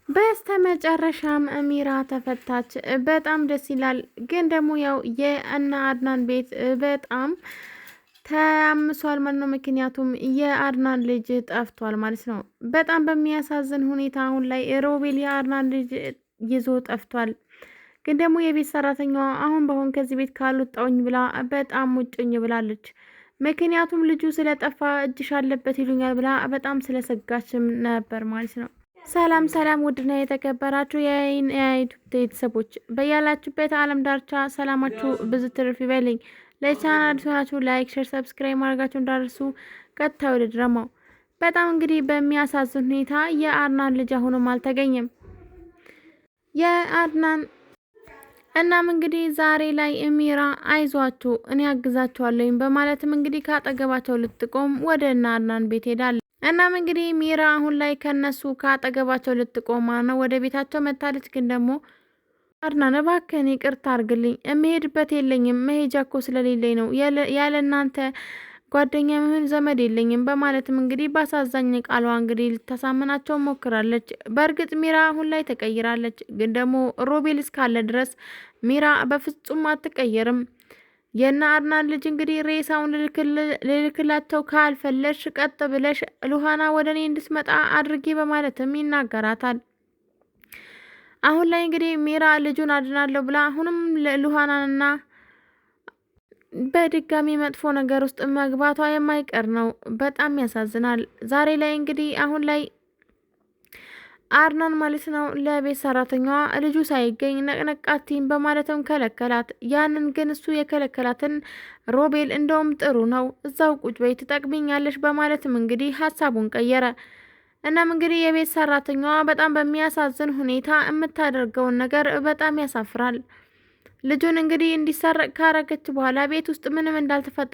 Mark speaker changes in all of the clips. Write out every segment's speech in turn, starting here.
Speaker 1: በስተመጨረሻም አሚራ ተፈታች። በጣም ደስ ይላል። ግን ደግሞ ያው የእነ አድናን ቤት በጣም ተያምሷል ማለት ነው። ምክንያቱም የአድናን ልጅ ጠፍቷል ማለት ነው። በጣም በሚያሳዝን ሁኔታ አሁን ላይ ሮቤል የአድናን ልጅ ይዞ ጠፍቷል። ግን ደግሞ የቤት ሰራተኛዋ አሁን በሆን ከዚህ ቤት ካልወጣሁኝ ብላ በጣም ሙጭኝ ብላለች። ምክንያቱም ልጁ ስለጠፋ እጅሽ አለበት ይሉኛል ብላ በጣም ስለሰጋችም ነበር ማለት ነው። ሰላም ሰላም! ውድና የተከበራችሁ የዩቱብ ቤተሰቦች በያላችሁበት ዓለም ዳርቻ ሰላማችሁ ብዙ ትርፍ ይበልኝ። ለቻናል ሆናችሁ ላይክ፣ ሼር፣ ሰብስክራይብ ማድረጋችሁ እንዳደርሱ። ቀጥታ ወደ ድራማው። በጣም እንግዲህ በሚያሳዝን ሁኔታ የአድናን ልጅ አሁንም አልተገኘም። የአድናን እናም እንግዲህ ዛሬ ላይ እሚራ አይዟችሁ እኔ አግዛችኋለሁኝ በማለትም እንግዲህ ካጠገባቸው ልትቆም ወደ እነ አድናን ቤት ሄዳለች። እናም እንግዲህ ሚራ አሁን ላይ ከነሱ ካጠገባቸው ልትቆማ ነው ወደ ቤታቸው መታለች። ግን ደግሞ አድናን እባክህን ይቅርታ አድርግልኝ፣ የምሄድበት የለኝም፣ መሄጃ እኮ ስለሌለኝ ነው፣ ያለ እናንተ ጓደኛ ምን ዘመድ የለኝም በማለትም እንግዲህ በአሳዛኝ ቃሏ እንግዲህ ልታሳምናቸው ሞክራለች። በእርግጥ ሚራ አሁን ላይ ተቀይራለች። ግን ደግሞ ሮቤል እስካለ ድረስ ሚራ በፍጹም አትቀየርም። የእነ አድናን ልጅ እንግዲህ ሬሳውን ልልክላቸው ካልፈለሽ ቀጥ ብለሽ ሉሃና ወደ እኔ እንድትመጣ አድርጊ በማለትም ይናገራታል። አሁን ላይ እንግዲህ ሚራ ልጁን አድናለሁ ብላ አሁንም ሉሃናንና በድጋሚ መጥፎ ነገር ውስጥ መግባቷ የማይቀር ነው። በጣም ያሳዝናል። ዛሬ ላይ እንግዲህ አሁን ላይ አድናን ማለት ነው ለቤት ሰራተኛዋ ልጁ ሳይገኝ ነቅነቃቲን በማለትም ከለከላት። ያንን ግን እሱ የከለከላትን ሮቤል እንደውም ጥሩ ነው እዛው ቁጭ በይ ትጠቅሚኛለሽ በማለትም እንግዲህ ሀሳቡን ቀየረ። እናም እንግዲህ የቤት ሰራተኛዋ በጣም በሚያሳዝን ሁኔታ የምታደርገውን ነገር በጣም ያሳፍራል። ልጁን እንግዲህ እንዲሰረቅ ካረገች በኋላ ቤት ውስጥ ምንም እንዳልተፈጠ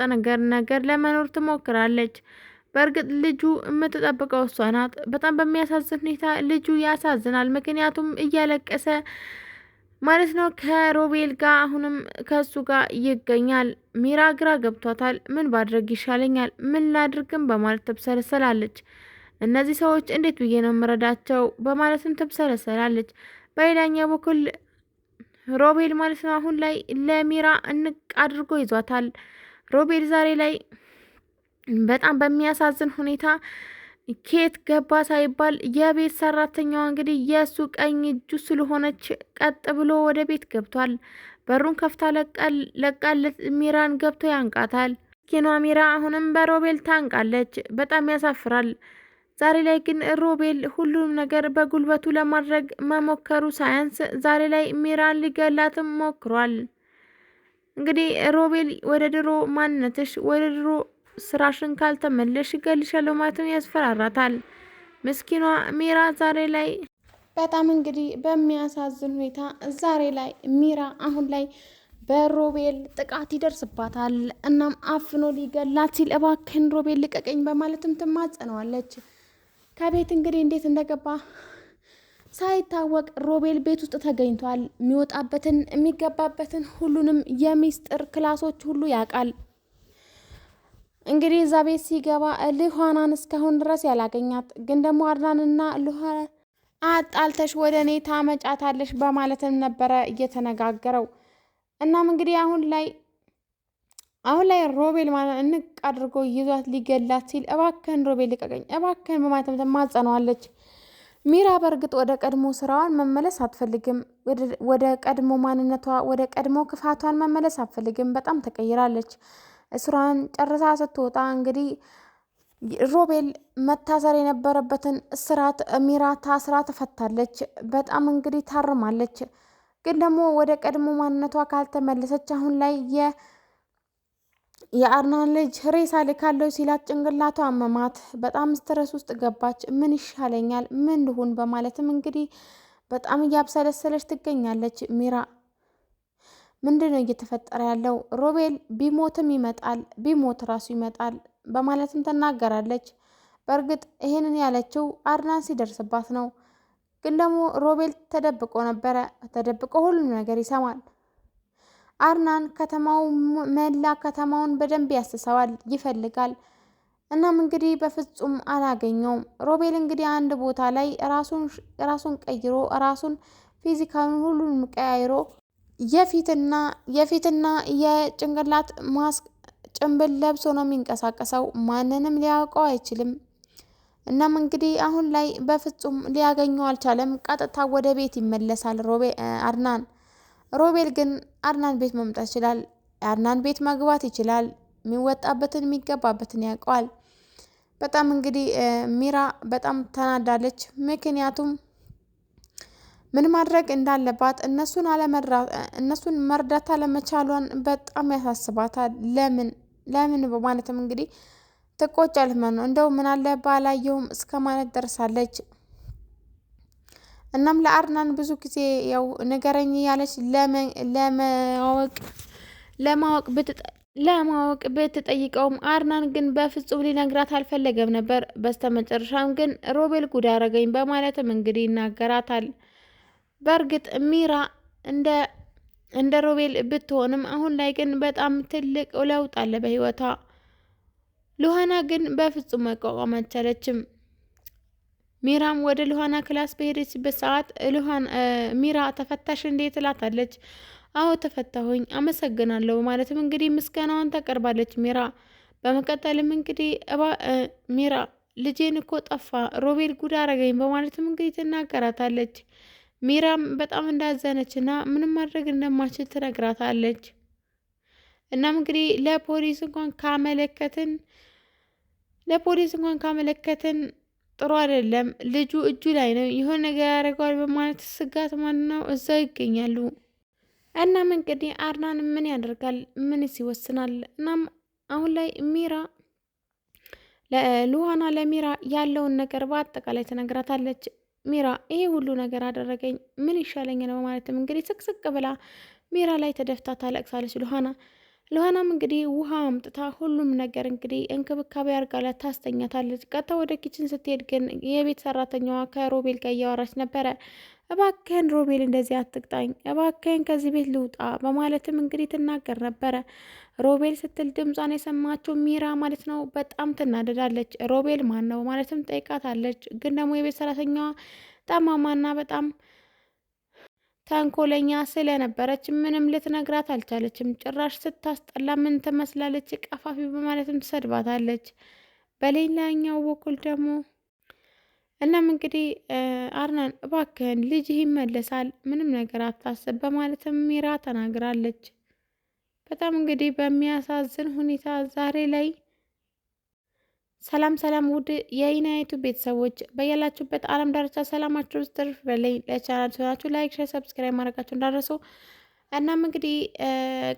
Speaker 1: ነገር ለመኖር ትሞክራለች። በእርግጥ ልጁ የምትጠብቀው እሷ ናት። በጣም በሚያሳዝን ሁኔታ ልጁ ያሳዝናል። ምክንያቱም እያለቀሰ ማለት ነው ከሮቤል ጋር አሁንም ከሱ ጋር ይገኛል። ሚራ ግራ ገብቷታል። ምን ባድረግ ይሻለኛል? ምን ላድርግም? በማለት ትብሰለሰላለች። እነዚህ ሰዎች እንዴት ብዬ ነው የምረዳቸው? በማለትም ትብሰለሰላለች። በሌላኛው በኩል ሮቤል ማለት ነው አሁን ላይ ለሚራ እንቅ አድርጎ ይዟታል። ሮቤል ዛሬ ላይ በጣም በሚያሳዝን ሁኔታ ኬት ገባ ሳይባል የቤት ሰራተኛዋ እንግዲህ የእሱ ቀኝ እጁ ስለሆነች ቀጥ ብሎ ወደ ቤት ገብቷል። በሩን ከፍታ ለቃለት ሚራን ገብቶ ያንቃታል። ኪኗ ሚራ አሁንም በሮቤል ታንቃለች። በጣም ያሳፍራል። ዛሬ ላይ ግን ሮቤል ሁሉም ነገር በጉልበቱ ለማድረግ መሞከሩ ሳያንስ ዛሬ ላይ ሚራን ሊገላትም ሞክሯል። እንግዲህ ሮቤል ወደ ድሮ ማንነትሽ ወደ ድሮ ስራሽን ካልተመለሽ እገልሻለሁ ማለትም ያስፈራራታል። ምስኪኗ ሚራ ዛሬ ላይ በጣም እንግዲህ በሚያሳዝን ሁኔታ ዛሬ ላይ ሚራ አሁን ላይ በሮቤል ጥቃት ይደርስባታል። እናም አፍኖ ሊገላት ሲል እባክህን ሮቤል ልቀቀኝ በማለትም ትማጸነዋለች። ከቤት እንግዲህ እንዴት እንደገባ ሳይታወቅ ሮቤል ቤት ውስጥ ተገኝቷል። የሚወጣበትን የሚገባበትን ሁሉንም የሚስጥር ክላሶች ሁሉ ያውቃል። እንግዲህ እዛ ቤት ሲገባ ሉሃናን እስካሁን ድረስ ያላገኛት ግን ደግሞ አድናንና ሉሃና አጣልተሽ ወደ እኔ ታመጫታለሽ በማለትም ነበረ እየተነጋገረው። እናም እንግዲህ አሁን ላይ ሮቤል ማለት እንቅ አድርጎ ይዟት ሊገላት ሲል እባክህን ሮቤል ልቀቀኝ እባክህን በማለትም ትማጸነዋለች። ሚራ በእርግጥ ወደ ቀድሞ ስራዋን መመለስ አትፈልግም። ወደ ቀድሞ ማንነቷ ወደ ቀድሞ ክፋቷን መመለስ አትፈልግም። በጣም ተቀይራለች። ስራን ጨርሳ ስትወጣ እንግዲህ ሮቤል መታሰር የነበረበትን እስራት ሚራ ታስራ ተፈታለች። በጣም እንግዲህ ታርማለች። ግን ደግሞ ወደ ቀድሞ ማንነቷ ካልተመለሰች አሁን ላይ የአድናን ልጅ ሬሳ ልካለው ሲላት ጭንቅላቷ አመማት። በጣም ስትረስ ውስጥ ገባች። ምን ይሻለኛል? ምን ልሁን? በማለትም እንግዲህ በጣም እያብሰለሰለች ትገኛለች። ሚራ ምንድን ነው እየተፈጠረ ያለው? ሮቤል ቢሞትም ይመጣል፣ ቢሞት ራሱ ይመጣል በማለትም ትናገራለች። በእርግጥ ይሄንን ያለችው አድናን ሲደርስባት ነው። ግን ደግሞ ሮቤል ተደብቆ ነበረ። ተደብቆ ሁሉም ነገር ይሰማል። አድናን መላ ከተማውን በደንብ ያስሰዋል፣ ይፈልጋል። እናም እንግዲህ በፍጹም አላገኘውም። ሮቤል እንግዲህ አንድ ቦታ ላይ ራሱን ቀይሮ ራሱን ፊዚካሉን ሁሉንም ቀያይሮ የፊትና የጭንቅላት ማስክ ጭንብል ለብሶ ነው የሚንቀሳቀሰው። ማንንም ሊያውቀው አይችልም። እናም እንግዲህ አሁን ላይ በፍጹም ሊያገኘው አልቻለም። ቀጥታ ወደ ቤት ይመለሳል አድናን። ሮቤል ግን አድናን ቤት መምጣት ይችላል። አድናን ቤት መግባት ይችላል። የሚወጣበትን የሚገባበትን ያውቀዋል። በጣም እንግዲህ ሚራ በጣም ተናዳለች። ምክንያቱም ምን ማድረግ እንዳለባት እነሱን መርዳት አለመቻሏን በጣም ያሳስባታል። ለምን በማለትም እንግዲህ ትቆጫለች ማለት ነው። እንደው ምን አለ ባላየውም እስከ ማለት ደርሳለች። እናም ለአድናን ብዙ ጊዜ ያው ንገረኝ ያለች ለማወቅ ብትጠይቀውም አድናን ግን በፍጹም ሊነግራት አልፈለገም ነበር። በስተመጨረሻም ግን ሮቤል ጉድ አረገኝ በማለትም እንግዲህ ይናገራታል። በእርግጥ ሚራ እንደ ሮቤል ብትሆንም አሁን ላይ ግን በጣም ትልቅ ለውጥ አለ በህይወቷ። ሉሃና ግን በፍጹም መቋቋም አልቻለችም። ሚራም ወደ ሉሃና ክላስ በሄደችበት ሰዓት ሚራ ተፈታሽ እንዴ ትላታለች። አዎ ተፈታሁኝ አመሰግናለሁ ማለትም እንግዲህ ምስጋናዋን ታቀርባለች ሚራ። በመቀጠልም እንግዲህ ሚራ ልጄን እኮ ጠፋ ሮቤል ጉድ አረገኝ በማለትም እንግዲህ ትናገራታለች። ሚራም በጣም እንዳዘነችና ምንም ማድረግ እንደማችል ትነግራታለች። እናም እንግዲህ ለፖሊስ እንኳን ካመለከትን ጥሩ አይደለም፣ ልጁ እጁ ላይ ነው፣ የሆነ ነገር ያደርገዋል በማለት ስጋት ማለት ነው እዛው ይገኛሉ። እናም እንግዲህ አድናን ምን ያደርጋል? ምንስ ይወስናል? እናም አሁን ላይ ሉሃና ለሚራ ያለውን ነገር በአጠቃላይ ትነግራታለች። ሚራ ይሄ ሁሉ ነገር አደረገኝ ምን ይሻለኝ ነው በማለትም እንግዲህ ስቅስቅ ብላ ሚራ ላይ ተደፍታ ታለቅሳለች። ሉሃናም እንግዲህ ውሃ አምጥታ ሁሉም ነገር እንግዲህ እንክብካቤ አድርጋላት ታስተኛታለች። ቀጥታ ወደ ኪችን ስትሄድ ግን የቤት ሰራተኛዋ ከሮቤል ጋር እያወራች ነበረ። እባክህን ሮቤል እንደዚህ አትቅጣኝ፣ እባክህን ከዚህ ቤት ልውጣ በማለትም እንግዲህ ትናገር ነበረ። ሮቤል ስትል ድምጿን የሰማችው ሚራ ማለት ነው በጣም ትናደዳለች። ሮቤል ማን ነው ማለትም ጠይቃታለች። ግን ደግሞ የቤት ሰራተኛዋ ጠማማና በጣም ተንኮለኛ ስለነበረች ምንም ልትነግራት አልቻለችም። ጭራሽ ስታስጠላ ምን ትመስላለች ቀፋፊ በማለትም ትሰድባታለች። በሌላኛው በኩል ደግሞ እናም እንግዲህ አድናን እባክህን ልጅህ ይመለሳል ምንም ነገር አታስብ በማለትም ሚራ ተናግራለች። በጣም እንግዲህ በሚያሳዝን ሁኔታ ዛሬ ላይ ሰላም ውድ የኢናይቱ ቤተሰቦች በያላችሁበት ዓለም ዳርቻ ሰላማችሁ ውስጥ ትርፍ በላይ። ለቻናል ሲሆናችሁ ላይክ፣ ሼር፣ ሰብስክራይብ ማድረጋችሁ እንዳደረሱ። እናም እንግዲህ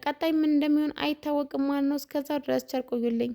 Speaker 1: ቀጣይ ምን እንደሚሆን አይታወቅም ማለት ነው። እስከዛው ድረስ ቸር ቆዩልኝ።